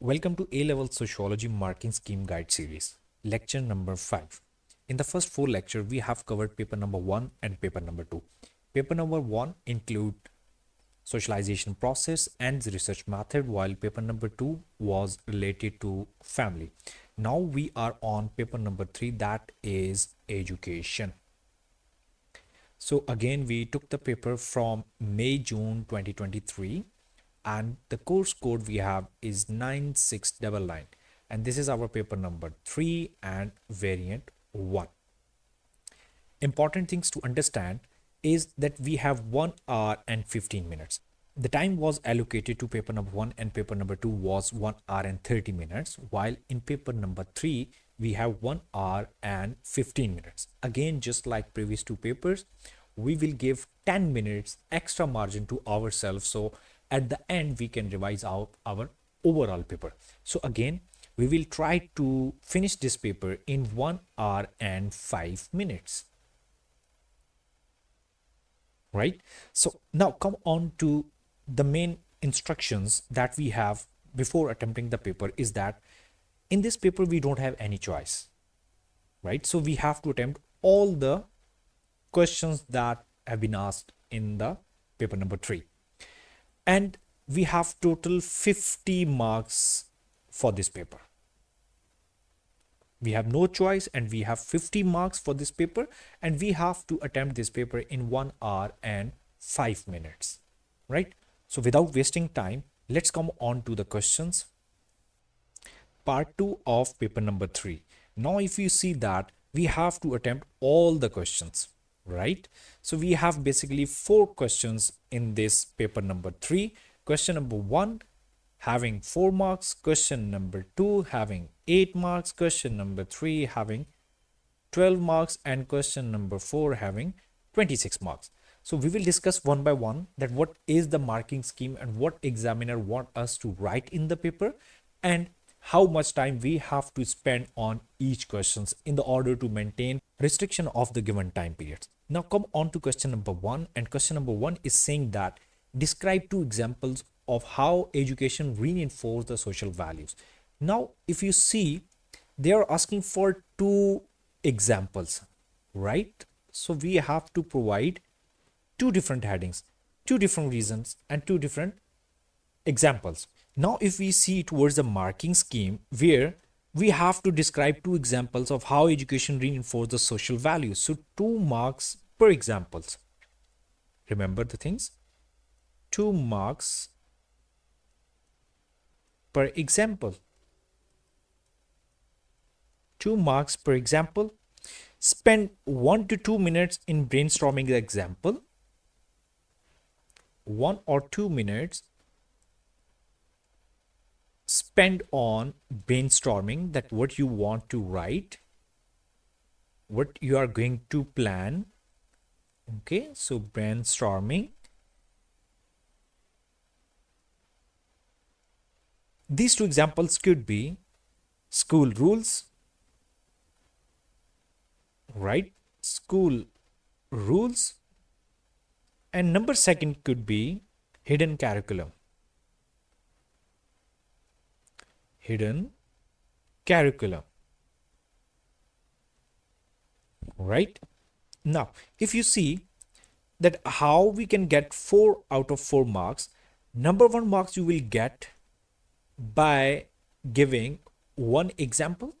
Welcome to A-Level Sociology Marking Scheme Guide series, lecture number 5. In the first 4 lectures, we have covered paper number 1 and paper number 2. Paper number 1 include socialization process and the research method, while paper number 2 was related to family. Now we are on paper number 3, that is education. So again, we took the paper from May-June 2023. And the course code we have is 9699, and this is our paper number 3 and variant 1. Important things to understand is that we have 1 hour and 15 minutes. The time was allocated to paper number 1 and paper number 2 was 1 hour and 30 minutes, while in paper number 3 we have 1 hour and 15 minutes. Again, just like previous 2 papers, we will give 10 minutes extra margin to ourselves, so at the end we can revise out our overall paper. So again, we will try to finish this paper in 1 hour and 5 minutes, right? So now come on to the main instructions that we have before attempting the paper is that in this paper we don't have any choice, right? So we have to attempt all the questions that have been asked in the paper number 3. And we have total 50 marks for this paper. We have no choice and we have 50 marks for this paper, and we have to attempt this paper in 1 hour and 5 minutes, right? So without wasting time, let's come on to the questions. Part 2 of paper number 3. Now if you see that we have to attempt all the questions, right? So we have basically 4 questions in this paper number 3. Question number 1 having 4 marks, question number 2 having 8 marks, question number 3 having 12 marks, and question number 4 having 26 marks. So we will discuss one by one that what is the marking scheme and what examiner want us to write in the paper, and how much time we have to spend on each questions in the order to maintain restriction of the given time periods. Now come on to question number 1, and question number 1 is saying that describe 2 examples of how education reinforces the social values. Now if you see, they are asking for 2 examples, right? So we have to provide 2 different headings, 2 different reasons, and 2 different examples. Now if we see towards the marking scheme, where we have to describe 2 examples of how education reinforces the social values. So 2 marks per examples. Remember the things. 2 marks per example. 2 marks per example. Spend 1 to 2 minutes in brainstorming the example. 1 or 2 minutes spend on brainstorming that what you want to write, what you are going to plan. Okay, so brainstorming. These 2 examples could be school rules, right? School rules. And number 2 could be hidden curriculum. Hidden curriculum, right? Now if you see that how we can get 4 out of 4 marks, number 1 marks you will get by giving 1 example,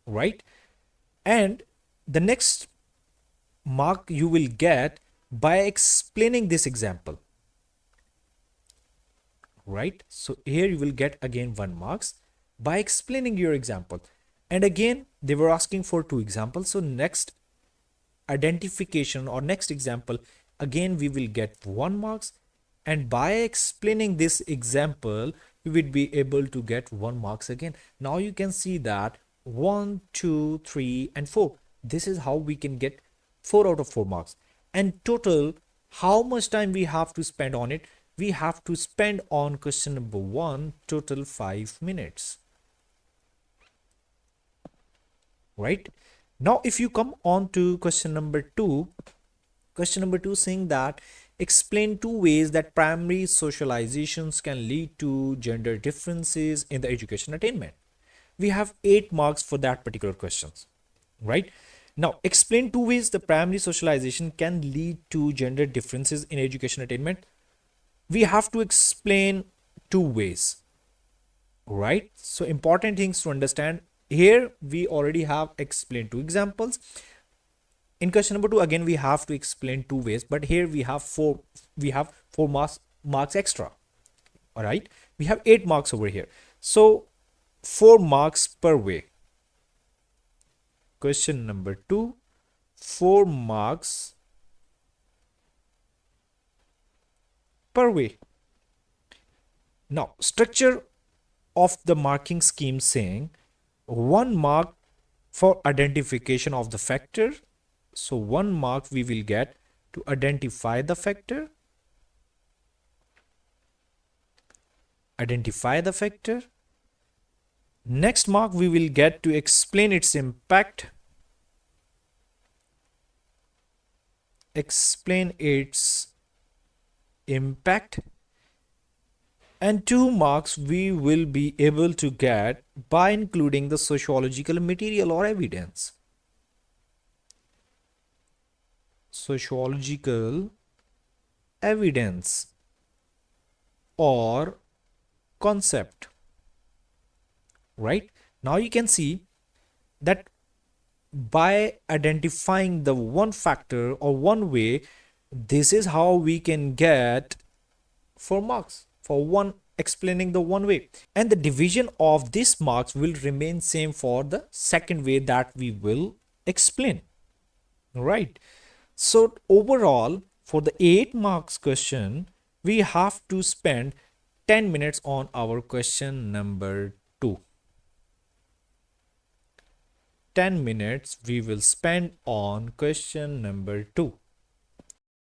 right? And the next mark you will get by explaining this example, right? So here you will get again 1 marks by explaining your example. And again they were asking for 2 examples, so next identification or next example, again we will get 1 marks, and by explaining this example we would be able to get 1 marks again. Now you can see that 1, 2, 3 and 4, this is how we can get 4 out of 4 marks. And total, how much time we have to spend on it? We have to spend on question number 1 total 5 minutes, right? Now if you come on to question number 2 saying that explain two ways that primary socializations can lead to gender differences in the education attainment. We have 8 marks for that particular questions, right? Now, explain two ways the primary socialization can lead to gender differences in education attainment. We have to explain two ways, right? So important things to understand here. We already have explained two examples. In question number 2, again we have to explain two ways, but here we have four marks extra. All right, we have 8 marks over here, so 4 marks per way. Question number 2, 4 marks per way. Now, structure of the marking scheme saying 1 mark for identification of the factor. So 1 mark we will get to identify the factor. Identify the factor. Next mark we will get to explain its impact. Explain its impact. And 2 marks we will be able to get by including the sociological material or evidence. Sociological evidence or concept. Right? Now you can see that by identifying the one factor or one way, this is how we can get 4 marks for one explaining the one way, and the division of these marks will remain same for the second way that we will explain, right? So overall, for the 8 marks question, we have to spend 10 minutes on our question number 2. 10 minutes we will spend on question number 2.